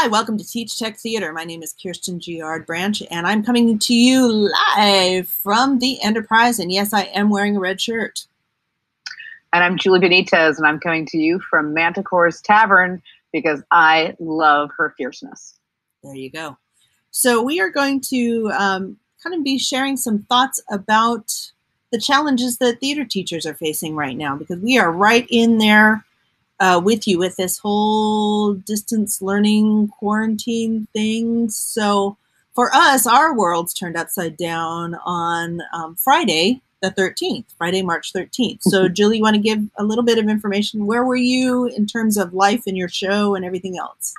Hi, welcome to Teach Tech Theater. My name is Kirsten Giard Branch, and I'm coming to you live from the Enterprise. And yes, I am wearing a red shirt. And I'm Julie Benitez, and I'm coming to you from Manticore's Tavern because I love her fierceness. There you go. So we are going to kind of be sharing some thoughts about the challenges that theater teachers are facing right now, because we are right in there with you with this whole distance learning quarantine thing. So for us, our world's turned upside down on Friday, the 13th, Friday, March 13th. So Julie, you want to give a little bit of information? Where were you in terms of life in your show and everything else?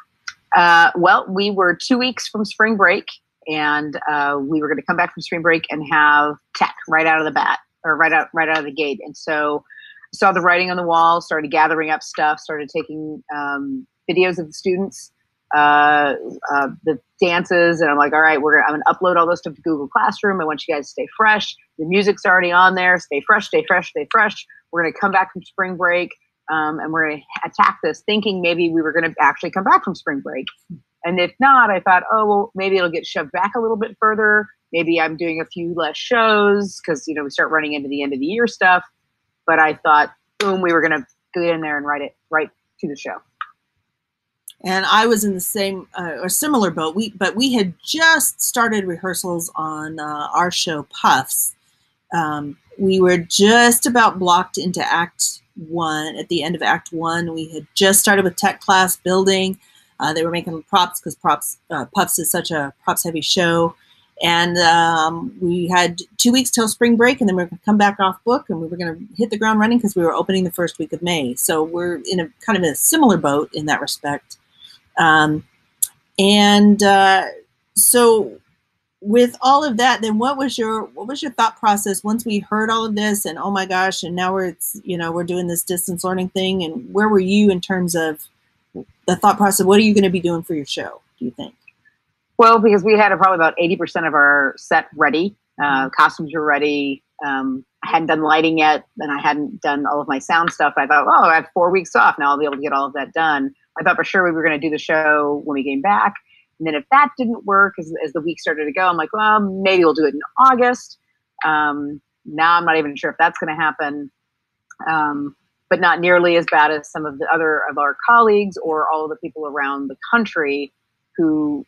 Well, we were 2 weeks from spring break, and we were going to come back from spring break and have tech right out of the bat, or right out of the gate. And so saw the writing on the wall, started gathering up stuff, started taking videos of the students, the dances, and I'm like, all right, I'm going to upload all this stuff to Google Classroom. I want you guys to stay fresh. The music's already on there. Stay fresh, stay fresh, stay fresh. We're going to come back from spring break, and we're going to attack this, thinking maybe we were going to actually come back from spring break. And if not, I thought, oh, well, maybe it'll get shoved back a little bit further. Maybe I'm doing a few less shows because, we start running into the end of the year stuff. But I thought, boom, we were going to get in there and write it right to the show. And I was in the same or similar boat. But we had just started rehearsals on our show Puffs. We were just about blocked into Act 1. At the end of Act 1, we had just started with tech class building. They were making props because Puffs is such a props-heavy show. And we had 2 weeks till spring break, and then we were going to come back off book, and we were going to hit the ground running because we were opening the first week of May. So we're in a kind of a similar boat in that respect. So with all of that, then what was your thought process once we heard all of this, and oh my gosh, and now we're doing this distance learning thing, and where were you in terms of the thought process? What are you going to be doing for your show, do you think? Well, because we had probably about 80% of our set ready. Costumes were ready. I hadn't done lighting yet, and I hadn't done all of my sound stuff. I thought, I have 4 weeks off. Now I'll be able to get all of that done. I thought for sure we were going to do the show when we came back. And then if that didn't work, as the week started to go, I'm like, well, maybe we'll do it in August. Now I'm not even sure if that's going to happen. But not nearly as bad as some of the other of our colleagues or all of the people around the country who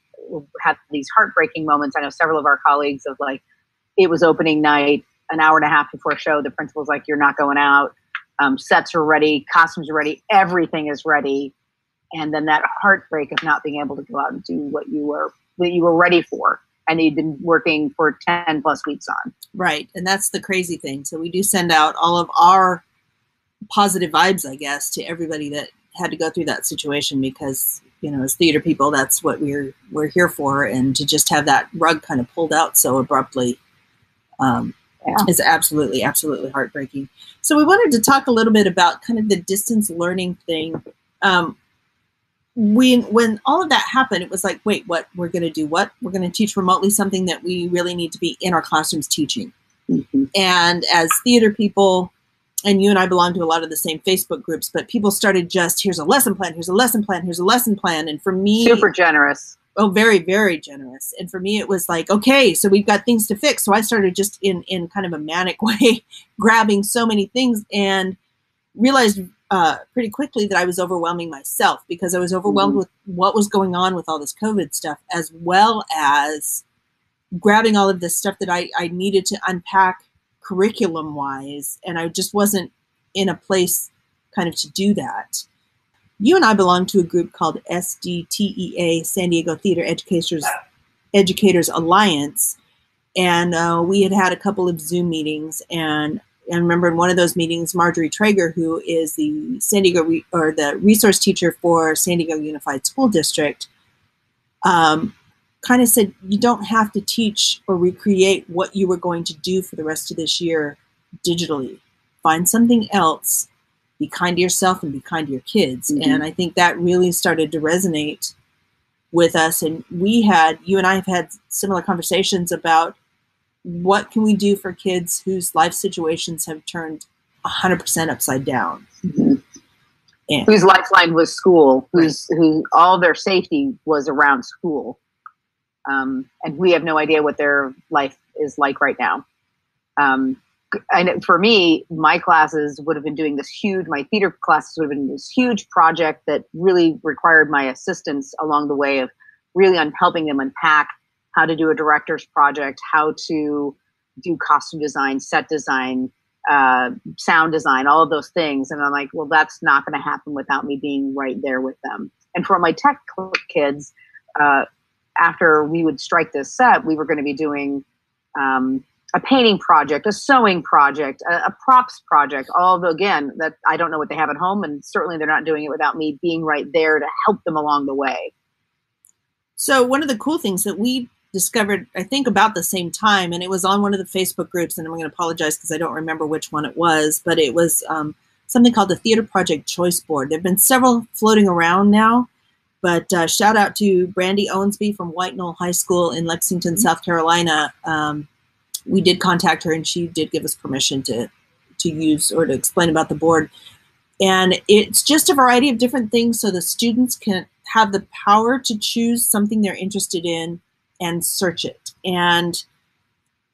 had these heartbreaking moments. I know several of our colleagues of like, it was opening night, an hour and a half before show, the principal's like, you're not going out. Sets are ready, costumes are ready, everything is ready. And then that heartbreak of not being able to go out and do what you were ready for and you'd been working for 10 plus weeks on. Right. And that's the crazy thing. So we do send out all of our positive vibes, I guess, to everybody that had to go through that situation, because as theater people, that's what we're here for, and to just have that rug kind of pulled out so abruptly is absolutely heartbreaking. So we wanted to talk a little bit about kind of the distance learning thing. When all of that happened, it was like, wait, what? We're going to do what? We're going to teach remotely something that we really need to be in our classrooms teaching. Mm-hmm. And as theater people, and you and I belong to a lot of the same Facebook groups, but people started just, here's a lesson plan, here's a lesson plan, here's a lesson plan. And for me, super generous. Oh, very, very generous. And for me, it was like, okay, so we've got things to fix. So I started just in kind of a manic way, grabbing so many things, and realized pretty quickly that I was overwhelming myself, because I was overwhelmed with what was going on with all this COVID stuff, as well as grabbing all of this stuff that I needed to unpack curriculum wise, and I just wasn't in a place kind of to do that. You and I belong to a group called SDTEA, San Diego Theater Educators Alliance, and we had a couple of Zoom meetings, and I remember in one of those meetings, Marjorie Traeger, who is the San Diego the resource teacher for San Diego Unified School District, kind of said, you don't have to teach or recreate what you were going to do for the rest of this year digitally. Find something else, be kind to yourself and be kind to your kids. Mm-hmm. And I think that really started to resonate with us. And you and I have had similar conversations about what can we do for kids whose life situations have turned 100% upside down. Mm-hmm. And, whose lifeline was school, who all their safety was around school. And we have no idea what their life is like right now. And for me, my classes would have been doing this huge, my theater classes would have been this huge project that really required my assistance along the way of really helping them unpack how to do a director's project, how to do costume design, set design, sound design, all of those things. And I'm like, well, that's not going to happen without me being right there with them. And for my tech kids, after we would strike this set, we were going to be doing a painting project, a sewing project, a props project, although again, that I don't know what they have at home, and certainly they're not doing it without me being right there to help them along the way. So one of the cool things that we discovered, I think about the same time, and it was on one of the Facebook groups, and I'm going to apologize because I don't remember which one it was, but it was something called the Theater Project Choice Board. There have been several floating around now, but shout out to Brandy Owensby from White Knoll High School in Lexington, South Carolina. We did contact her, and she did give us permission to use or to explain about the board. And it's just a variety of different things so the students can have the power to choose something they're interested in and search it. And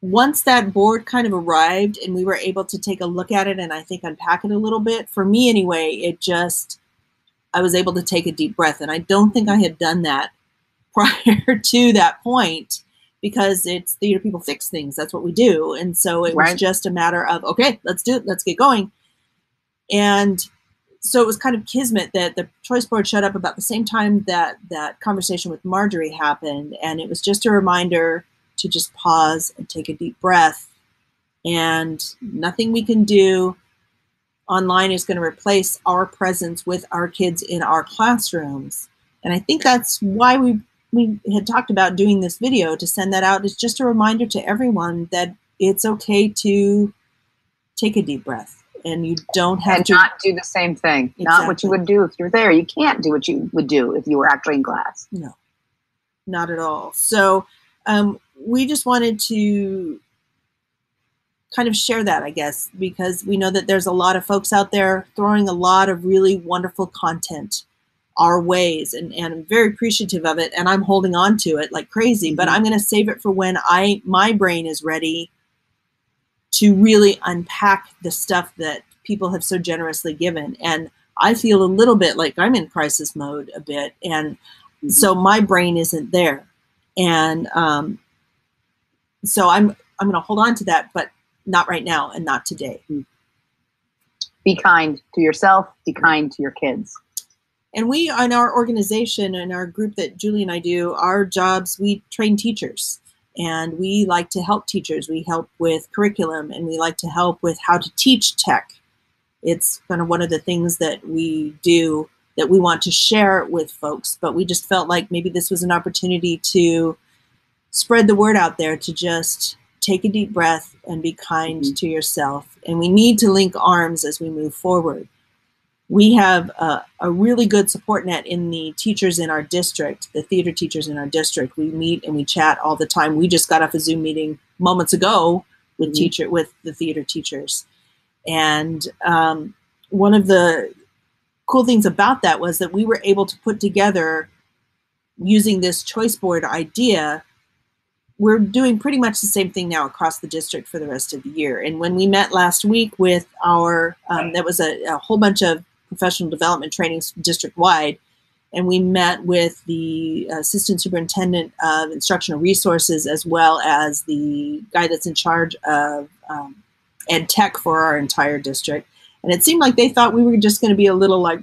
once that board kind of arrived and we were able to take a look at it and I think unpack it a little bit, for me anyway, I was able to take a deep breath. And I don't think I had done that prior to that point, because it's theater people fix things. That's what we do. And so it was just a matter of, okay, let's do it. Let's get going. And so it was kind of kismet that the choice board showed up about the same time that that conversation with Marjorie happened. And it was just a reminder to just pause and take a deep breath. And nothing we can do online is going to replace our presence with our kids in our classrooms. And I think that's why we had talked about doing this video, to send that out. It's just a reminder to everyone that it's okay to take a deep breath, and you don't have to not do the same thing. Exactly. Not what you would do if you're there. You can't do what you would do if you were actually in class. No, not at all. So we just wanted to kind of share that, I guess, because we know that there's a lot of folks out there throwing a lot of really wonderful content our ways, and I'm very appreciative of it, and I'm holding on to it like crazy, but I'm going to save it for when my brain is ready to really unpack the stuff that people have so generously given. And I feel a little bit like I'm in crisis mode a bit, and so my brain isn't there. And so I'm going to hold on to that, but not right now and not today. Be kind to yourself, be kind to your kids. And we, in our organization and our group that Julie and I do, our jobs, we train teachers, and we like to help teachers. We help with curriculum, and we like to help with how to teach tech. It's kind of one of the things that we do that we want to share with folks, but we just felt like maybe this was an opportunity to spread the word out there, to just take a deep breath and be kind to yourself. And we need to link arms as we move forward. We have a really good support net in the teachers in our district, the theater teachers in our district. We meet and we chat all the time. We just got off a Zoom meeting moments ago with with the theater teachers. And one of the cool things about that was that we were able to put together, using this choice board idea, we're doing pretty much the same thing now across the district for the rest of the year. And when we met last week with our, that was a whole bunch of professional development trainings district-wide, and we met with the assistant superintendent of instructional resources, as well as the guy that's in charge of ed tech for our entire district. And it seemed like they thought we were just going to be a little like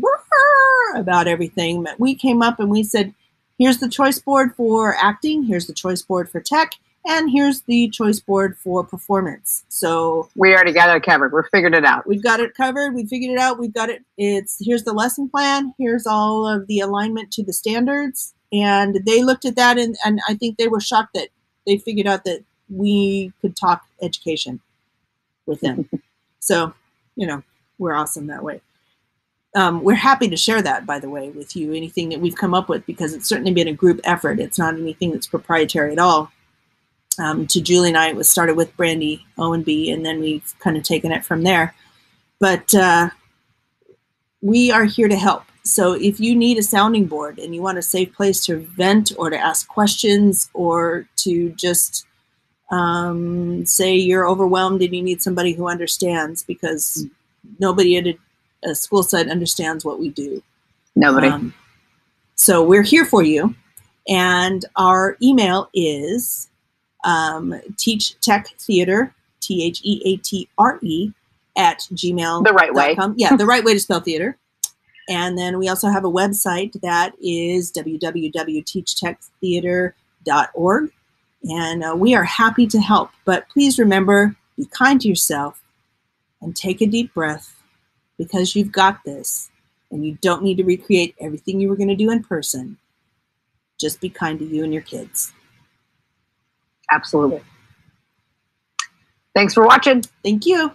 about everything. But we came up and we said, here's the choice board for acting, here's the choice board for tech, and here's the choice board for performance. So we already got it covered. We're figured it out. We've got it covered. We figured it out. We've got it. Here's the lesson plan. Here's all of the alignment to the standards. And they looked at that, and I think they were shocked that they figured out that we could talk education with them. So, we're awesome that way. We're happy to share that, by the way, with you, anything that we've come up with, because it's certainly been a group effort. It's not anything that's proprietary at all. To Julie and I, it was started with Brandy Owenby, and then we've kind of taken it from there. But we are here to help. So if you need a sounding board and you want a safe place to vent or to ask questions or to just say you're overwhelmed and you need somebody who understands, because nobody at a school site understands what we do. Nobody. So we're here for you. And our email is teachtechtheater, TheaTre, at gmail.com. The right way. Yeah, the right way to spell theater. And then we also have a website that is www.teachtechtheater.org. And we are happy to help. But please remember, be kind to yourself and take a deep breath, because you've got this. And you don't need to recreate everything you were going to do in person. Just be kind to you and your kids. Absolutely. Thanks for watching. Thank you.